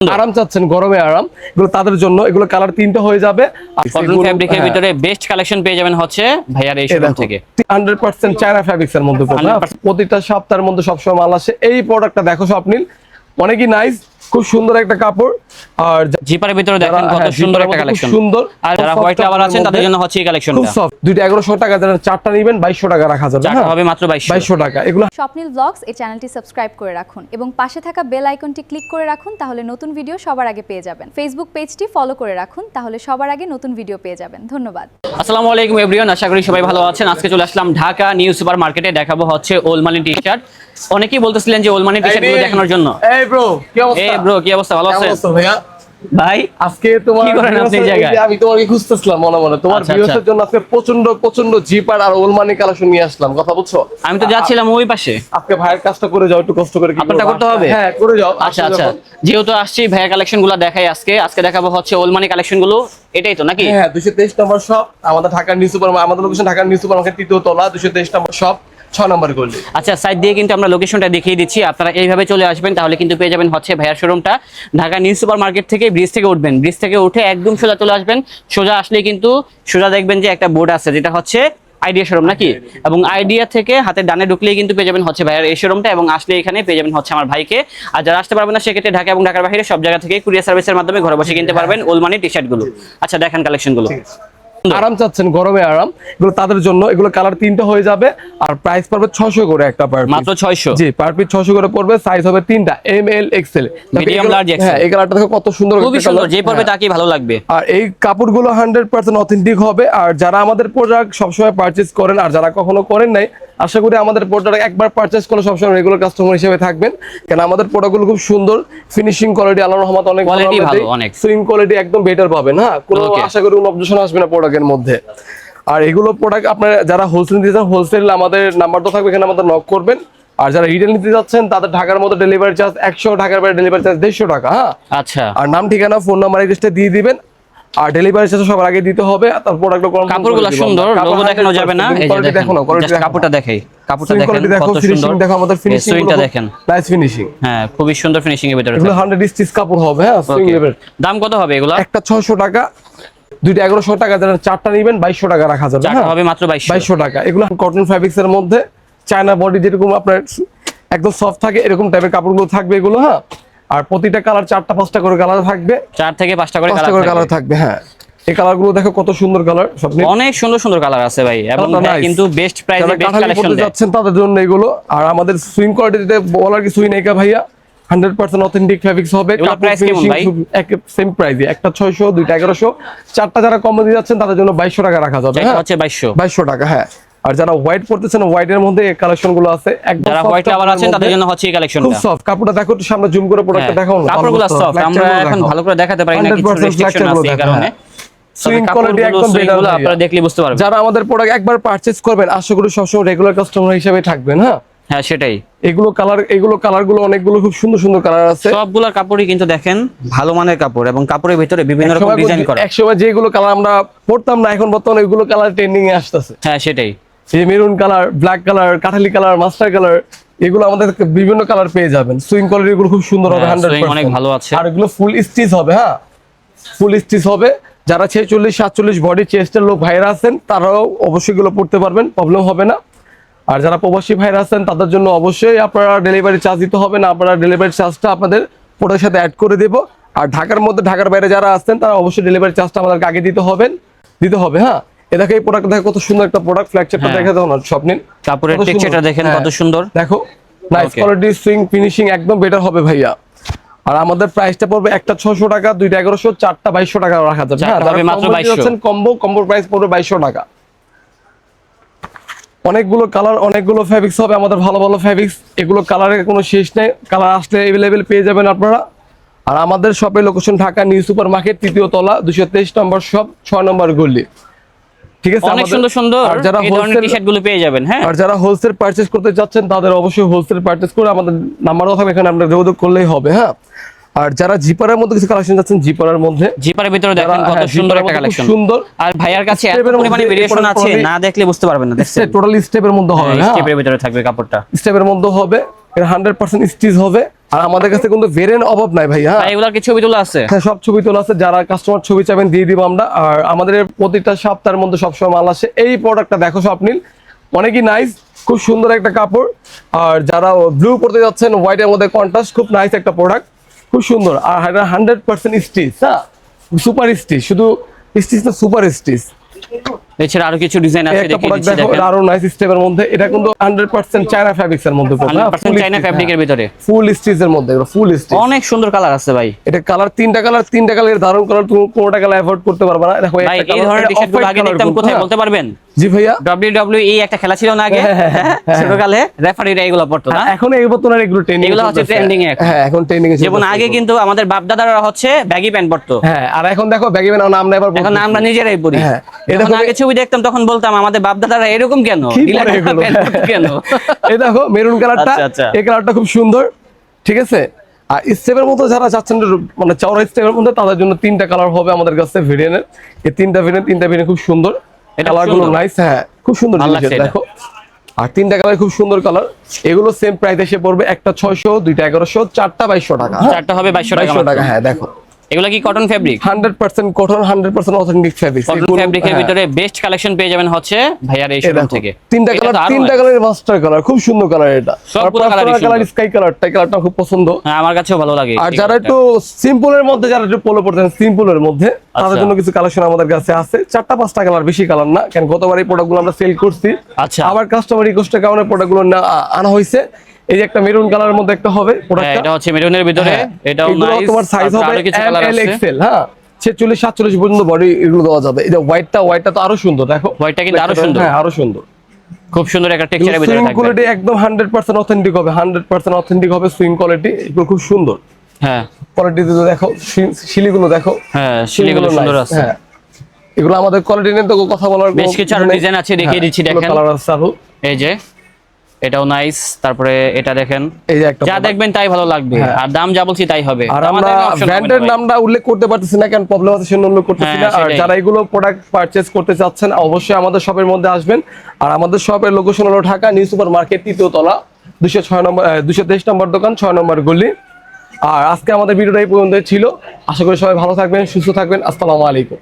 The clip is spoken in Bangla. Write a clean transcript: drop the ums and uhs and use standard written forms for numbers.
আরাম চাচ্ছেন, গরমে আরাম, এগুলো তাদের জন্য। এগুলো কালার তিনটা হয়ে যাবে। কটন ফ্যাব্রিকের ভিতরে বেস্ট কালেকশন পেয়ে যাবেন হচ্ছে ভাইয়ার এই শোরুম থেকে 100% চায়না ফ্যাব্রিক্স এর মধ্যে পড়বে। প্রতিটা সপ্তাহের মধ্যে সবসময় মাল আসে। এই প্রোডাক্টটা দেখো স্বপ্নিল, অনেকই নাইস, খুব সুন্দর একটা কাপড়। আর জিপারের ভিতরে দেখেন কত সুন্দর একটা কালেকশন, সুন্দর। আর যারা হোয়াইট লাভার আছেন তাদের জন্য হচ্ছে এই কালেকশনটা খুব সফট। দুইটা 1100 টাকা, যারা চারটা নেবেন 2200 টাকা রাখা যাবে। চারটা হবে মাত্র 2200 টাকা। এগুলো স্বপ্নিল ব্লগস এই চ্যানেলটি সাবস্ক্রাইব করে রাখুন এবং পাশে থাকা বেল আইকনটি ক্লিক করে রাখুন, তাহলে নতুন ভিডিও সবার আগে পেয়ে যাবেন। ফেসবুক পেজটি ফলো করে রাখুন, তাহলে সবার আগে নতুন ভিডিও পেয়ে যাবেন। ধন্যবাদ। আসসালামু আলাইকুম এভরিওয়ান, আশা করি সবাই ভালো আছেন। আজকে চলে আসলাম ঢাকা নিউ সুপার মার্কেটে, দেখাবো হচ্ছে ওলমানি টি শার্ট। অনেকেই বলতেছিলেন যে ওলমানি টি শার্ট গুলো দেখানোর জন্য। এই ব্রো, কি অবস্থা? এই ব্রো, কি অবস্থা? ভালো আছেন ভাইয়া? ভাই আজকে তোমার কি করেন আপনি এই জায়গায়? আমি তোমাকে খুঁজতেছিলাম মনে মনে, তোমার আচ্ছা, ভিউয়ার্সের জন্য আজকে প্রচন্ড জিপার আর ওলমানি কালেকশন নিয়ে আসলাম। কথা বুঝছো? আমি তো যাচ্ছিলাম ওই পাশে। আজকে ভাইয়ের কাজটা করে যাও, একটু কষ্ট করে। আপনারটা করতে হবে? হ্যাঁ, করে যাও। আচ্ছা আচ্ছা, যেহেতু আসছি ভাইয়ার কালেকশন গুলো দেখাই আজকে দেখাবো হচ্ছে ওলমানি কালেকশন গুলো, এটাই তো নাকি? হ্যাঁ, 223 নম্বর শপ আমাদের ঢাকার নিউ সুপার, আমাদের লোকেশন ঢাকার নিউ সুপার মার্কেট 3য় তলা, 223 নম্বর শপ, 6 নম্বর গলি। আচ্ছা, সাইড দিয়ে কিন্তু আমরা লোকেশনটা দেখিয়ে দিচ্ছি, আপনারা এইভাবে চলে আসবেন, তাহলে কিন্তু পেয়ে যাবেন হচ্ছে ভাইয়ার শোরুমটা। ঢাকা নিউ সুপার মার্কেট থেকে ব্রিজ থেকে উঠবেন, ব্রিজ থেকে উঠে একদম সোজা চলে আসবেন। সোজা আসলেই কিন্তু সোজা দেখবেন যে একটা বোর্ড আছে, যেটা হচ্ছে আইডিয়া শোরুম নাকি, এবং আইডিয়া থেকে হাতের ডানে ঢুকলেই কিন্তু পেয়ে যাবেন হচ্ছে ভাইয়ার এই শোরুমটা, এবং আসলে এখানে পেয়ে যাবেন হচ্ছে আমার ভাইকে। আর যারা আসতে পারবেন না সেক্ষেত্রে ঢাকা এবং ঢাকার বাইরে সব জায়গা থেকে কুরিয়ার সার্ভিসের মাধ্যমে ঘরে বসে কিনতে পারবেন ওলমানি টি শার্ট গুলো। আচ্ছা, দেখেন কালেকশন গুলো। আরাম চাচ্ছেন, গরমে আরাম, এগুলো তাদের জন্য। এগুলো কালার তিনটা হয়ে যাবে আর প্রাইস পড়বে 600 করে একটা পার পিস। মাত্র 600? জি, পার পিস 600 করে পড়বে। সাইজ হবে তিনটা, M L XL, medium large XL. হ্যাঁ, এই কালারটা দেখো কত সুন্দর, খুবই সুন্দর, যে পড়বে তাকেই ভালো লাগবে। আর এই কাপড়গুলো 100% অথেন্টিক হবে। আর যারা আমাদের প্রোডাক্ট সবসময় পারচেজ করেন আর যারা কখনো করেন নাই, আশা করি আমাদের প্রোডাক্ট একবার পারচেজ করলে সবসময় রেগুলার কাস্টমার হিসেবে থাকবেন। কারণ আমাদের প্রোডাক্টগুলো খুব সুন্দর, ফিনিশিং কোয়ালিটি আল্লাহর রহমতে অনেক কোয়ালিটি ভালো, অনেক সুইং কোয়ালিটি একদম বেটার পাবেন। হ্যাঁ, কোনো আশা করি কোনো অবজেকশন আসবে না প্রোডাক্টের মধ্যে। আর এগুলো প্রোডাক্ট আপনারা যারা হোলসেল নিতে চান, হোলসেল আমাদের নাম্বার তো থাকবে, এখানে আমাদের নক করবেন। আর যারা রিটেল নিতে যাচ্ছেন তাদের ঢাকার মধ্যে ডেলিভারি চার্জ 100, ঢাকার বাইরে ডেলিভারি চার্জ 150 টাকা। হ্যাঁ, আচ্ছা। আর নাম, ঠিকানা, ফোন নাম্বার এড্রেসটা দিয়ে দিবেন। আর ডেলিভারি চার্জ সবার আগে দিতে হবে। তার প্রোডাক্টগুলো কাপড়গুলো সুন্দর, লোগো দেখানো যাবে না। এই যে দেখুন, জাস্ট কাপড়টা দেখাই, কাপড়টা দেখেন কত সুন্দর। দেখো আমাদের ফিনিশিং সুইংটা দেখেন, নাইস ফিনিশিং। হ্যাঁ, খুবই সুন্দর ফিনিশিং এর ভিতরে। এগুলো 100 স্টিচ কাপড় হবে। হ্যাঁ, সুইং লেভেল। দাম কত হবে এগুলো? একটা 600 টাকা, দুইটা 1100 টাকা, যারা চারটা নেবেন 2200 টাকা রাখা যাবে। চারটা হবে মাত্র 2200 টাকা। এগুলো কটন ফ্যাব্রিক্স এর মধ্যে, চায়না বডি যেরকম আপনার একদম সফট থাকে এরকম টাইপের কাপড়গুলো থাকবে এগুলো। হ্যাঁ, আর প্রতিটা কালার 4টা-5টা করে কালার থাকবে, 4 থেকে 5টা করে কালার থাকবে। হ্যাঁ, এই কালারগুলো দেখো কত সুন্দর কালার, সব অনেক সুন্দর সুন্দর কালার আছে ভাই, এবং কিন্তু বেস্ট প্রাইসে বেস্ট কালেকশন যাচ্ছেন তাদের জন্য এগুলো। আর আমাদের সুইং কোয়ালিটিতে বলার কিছুই নেই ভাইয়া, 100% অথেন্টিক ফ্যাব্রিক্স হবে। প্রাইস কেমন ভাই? সেম প্রাইসে, একটা 600, দুইটা 1100, চারটা যারা কম দিয়ে যাচ্ছেন তাদের জন্য 2200 টাকা রাখা যাবে। এটা হচ্ছে 2200 টাকা। হ্যাঁ, আর যারা হোয়াইট পড়তেছেন, হোয়াইটের মধ্যে এই কালেকশন গুলো আছে, একদম যারা হোয়াইট লাভার আছেন তাদের জন্য হচ্ছে এই কালেকশনটা। খুব সফট। কাপড়টা দেখো, একটু সামনে জুম করে প্রোডাক্টটা দেখাও না। কাপড়গুলো সফট, আমরা এখন ভালো করে দেখাতে পারি না, কিছু রেস্ট্রিকশন আছে এই কারণে। সুইং কোয়ালিটি একদম বেটার, আপনারা দেখলে বুঝতে পারবেন। যারা আমাদের প্রোডাক্ট একবার পারচেজ করবেন, আশা করি সবসময় রেগুলার কাস্টমার হিসেবে থাকবেন। হ্যাঁ হ্যাঁ, সেটাই। এগুলো কালারগুলো অনেকগুলো খুব সুন্দর সুন্দর কালার আছে। সবগুলোর কাপড়ই কিন্তু দেখেন ভালো মানের কাপড়, এবং কাপড়ের ভিতরে বিভিন্ন রকম ডিজাইন করা। একসময় যেগুলো কালার আমরা পড়তাম না, এখন বর্তমানে এগুলো কালার ট্রেন্ডিং এ আসতেছে। হ্যাঁ, সেটাই। এই মেরুন কালার, ব্ল্যাক কালার, কাঠালি কালার, মাস্টার কালার, এগুলো আমাদের বিভিন্ন কালার পেয়ে যাবেন। সুইং কোয়ালিটি গুলো খুব সুন্দর হবে, 100% অনেক ভালো আছে। আর এগুলো ফুল স্টিচ হবে। হ্যাঁ, ফুল স্টিচ হবে। যারা 46-47 বডি চেস্টের লোক ভাইরা আছেন তারাও অবশ্যই এগুলো পড়তে পারবেন, প্রবলেম হবে না। আর যারা প্রবাসী ভাইরা আছেন তাদের জন্য অবশ্যই আপনারা ডেলিভারি চার্জ দিতে হবে না, আপনারা ডেলিভারি চার্জটা আপনাদের প্রোডাক্টের সাথে অ্যাড করে দেব। আর ঢাকার মধ্যে, ঢাকার বাইরে যারা আছেন তারা অবশ্যই ডেলিভারি চার্জটা আমাদেরকে আগে দিতে হবে। হ্যাঁ, দেখো এই প্রোডাক্ট দেখো কত সুন্দর একটা প্রোডাক্ট, ফ্ল্যাগশিপটা দেখে দাও না স্বপ্নিল। কাপড়ের টেক্সচারটা দেখেন কত সুন্দর, দেখো নাইস কোয়ালিটি, সুইং ফিনিশিং একদম বেটার হবে ভাইয়া। আর আমাদের প্রাইসটা পড়বে একটা 600 টাকা, দুইটা 1100, চারটা 2200 টাকা রাখা যাবে। হ্যাঁ, যারা মাত্র 2200 কম্বো প্রাইস পড়বে 2200 টাকা। অনেকগুলো কালার, অনেকগুলো ফ্যাব্রিক্স হবে আমাদের, ভালো ভালো ফ্যাব্রিক্স। এগুলো কালারের কোনো শেষ নেই, কালার আসলে अवेलेबल পেয়ে যাবেন আপনারা। আর আমাদের শপের location Dhaka new super market 3য় তলা, 223 নম্বর শপ, 6 নম্বর গলি। ঠিক আছে, অনেক সুন্দর সুন্দর আর যারা এই ধরনের টি-শার্ট গুলো পেয়ে যাবেন। হ্যাঁ, আর যারা হোলসেল পারচেজ করতে যাচ্ছেন তাদের অবশ্যই হোলসেল পারচেজ করে আমাদের নাম্বারও থাকবে, এখানে আপনারা যোগাযোগ করলেই হবে। হ্যাঁ, আর যারা জিপারের মধ্যে কিছু কালেকশন যাচ্ছেন, জিপারের মধ্যে, জিপারের ভিতরে দেখেন কত সুন্দর একটা কালেকশন, সুন্দর। আর ভাইয়ার কাছে এত পরিমাণে ভেরিয়েশন আছে, না দেখলে বুঝতে পারবেন না। দেখছেন টোটালি স্টেপের মধ্যে হবে। স্টেপের ভিতরে থাকবে কাপড়টা, স্টেপের মধ্যে হবে। এটা 100% স্টিচ হবে। আর আমাদের কাছে কিন্তু ভেরিয়েন্ট অভাব নাই ভাই। হ্যাঁ, এগুলা কি ছবি তোলা আছে? হ্যাঁ, সব ছবি তোলা আছে, যারা কাস্টমার ছবি চাবেন দিয়ে দিব আমরা। আর আমাদের প্রতিটা সপ্তাহের মধ্যে সবসময় মাল আসে। এই প্রোডাক্টটা দেখো স্বপ্নিল, অনেকই নাইস, খুব সুন্দর একটা কাপড়। আর যারা ব্লু পড়তে যাচ্ছেন, হোয়াইটের মধ্যে কন্ট্রাস্ট, খুব নাইস একটা প্রোডাক্ট, খুব সুন্দর। আর এটা 100% স্টিচ, হ্যাঁ, সুপার স্টিচ, শুধু স্টিচ না, সুপার স্টিচ। এছাড়া আরো কিছু ডিজাইন আছে একটা দেখে প্রোডাক্ট দিচ্ছি, দেখো, দেখেন। এটা আরো নাইস স্টেপের মধ্যে। এটা কিন্তু 100% চায়না ফ্যাব্রিক্স এর মধ্যে পড়বে, 100% চাইনা ফ্যাব্রিকের ভিতরে ফুল স্টিচের মধ্যে, ফুল স্টিচ। অনেক সুন্দর কালার আছে ভাই। এটা কালার তিনটা কালার ধারণ করার তুমি কোনোটা কালার অ্যাভয়েড করতে পারবে না। দেখো ভাই একটা এই কালার, ধরনের এটা টি-শার্ট গুলো off-white আগে colour দেখতাম কিন্তু, কোথায় হ্যাঁ। বলতে পারবেন? জি ভাইয়া, WWE একটা খেলা ছিল না আগে, ছোটকালে রেফারিরা এগুলো পড়তো না? এখন এই বর্তমানে এগুলো ট্রেন্ডিং, এগুলো হচ্ছে trending এ এখন। হ্যাঁ, এখন ট্রেন্ডিং এ যেমন আগে কিন্তু আমাদের বাপ দাদারা হচ্ছে ব্যাগি প্যান্ট পরতো, হ্যাঁ, আর এখন দেখো ব্যাগি ব্যান্ড নাম নেবার এখন আমরা নিজেরাই পরি। হ্যাঁ, এটা যখন খুবই- আগে ছবি দেখতাম তখন বলতাম আমাদের বাপ দাদারা এরকম কেন, কি ঢিলা পরে ঢালা এগুলো? প্যান্ট পরতো কেন? এই দেখো মেরুন কালারটা, আচ্ছা, আচ্ছা। এই কালারটা খুব সুন্দর, ঠিক আছে। আর স্টেপের মতো যারা চাচ্ছেন মানে চওড়া স্টেপের মধ্যে, তাদের জন্য তিনটা কালার হবে আমাদের কাছে ভেরিয়েন্টের। এই তিনটা ভেরিয়েন্ট খুব সুন্দর, এটা কালার গুলো সুন্দর। নাইস, হ্যাঁ, খুব সুন্দর ভালো জিনিস লাগছে এটা, এটা। দেখো। আর তিনটা কালার খুব সুন্দর কালার। এগুলো সেম প্রাইস এসে পড়বে, একটা 600, দুইটা 1100, চারটা 2200 টাকা। চারটা হবে 2200 টাকা 2200 টাকা, মাত্র। হ্যাঁ, দেখো এগুলো কি cotton fabric? 100% cotton, 100% authentic fabric. Cotton ফেব্রিকের ভিতরে বেস্ট কালেকশন পেয়ে যাবেন হচ্ছে ভাইয়ার এই শোরুম থেকে। তিনটা এটা কালার, তো আরো তিনটা কালারের মাস্টার কালার, খুব সুন্দর কালার এটা। সবগুলো কালারই সুন্দর। কালার স্কাই কালারটা খুব পছন্দ। হ্যাঁ, আমার কাছেও ভালো লাগে। আর এই যারা কালারটা। একটু সিম্পলের মধ্যে, যারা একটু পোলো পড়তেন সিম্পলের মধ্যে, তাদের আচ্ছা। জন্য কিছু কালেকশন আমাদের কাছে আছে। 4টা 5টা কালার, বেশি কালার না, কারণ গতবার এই প্রোডাক্টগুলো আমরা সেল করছি। আচ্ছা। আবার কাস্টমার রিকোয়েস্টের কারণে প্রোডাক্টগুলো আনা হয়েছে। এই যে একটা মেরুন কালারের মধ্যে একটা হবে হ্যাঁ, প্রোডাক্টটা, এটা হচ্ছে মেরুনের ভিতরে, এটাও নাইস। তোমার সাইজ হবে আরো কিছু কালার এল আছে। এক্সেল, হ্যাঁ, 46 47 পর্যন্ত বডি এগুলো দেওয়া যাবে। এই যে হোয়াইটটা তো আরো সুন্দর, দেখো হোয়াইটটা কিন্তু আরো সুন্দর। হ্যাঁ, আরো সুন্দর। খুব সুন্দর একটা টেক্সচারের ভিতরে সুইং থাকবে। কোয়ালিটি একদম 100% অথেন্টিক হবে, 100% অথেন্টিক হবে সুইং কোয়ালিটি। এগুলো খুব সুন্দর হ্যাঁ কোয়ালিটি, দেখো শিলিগুলো দেখো, হ্যাঁ, শিলিগুলো সুন্দর nice, আছে। হ্যাঁ। এগুলো আমাদের কোয়ালিটি নিয়ে তো কথা বলার বেশ কিছু আরো ডিজাইন আছে, দেখিয়ে দিচ্ছি, দেখেন। কালার আছে আরো। এই যে এটাও নাইস, তারপরে এটা দেখেন, এই যে একটা যা দেখবেন তাই ভালো লাগবে, হ্যাঁ। আর দাম যা বলছি তাই হবে। আর দাম আমরা আমাদের option হবে না ব্র্যান্ডের ভাই। নামটা উল্লেখ করতে পারতেছি না, কারণ প্রবলেম আছে, সেজন্য উল্লেখ করতেছি না। হ্যাঁ, আর সেটাই। যারা এগুলো প্রোডাক্ট পারচেজ করতে চাচ্ছেন, অবশ্যই আমাদের শপের মধ্যে আসবেন। আর আমাদের শপের লোকেশন হলো ঢাকা নিউ সুপার মার্কেট, 3য় তলা, 206 নম্বর 223 নম্বর দোকান, 6 নম্বর গলি। আর আজকে আমাদের ভিডিওটা এই পর্যন্ত ছিল। আশা করি সবাই ভালো থাকবেন, সুস্থ থাকবেন। আসসালামু আলাইকুম।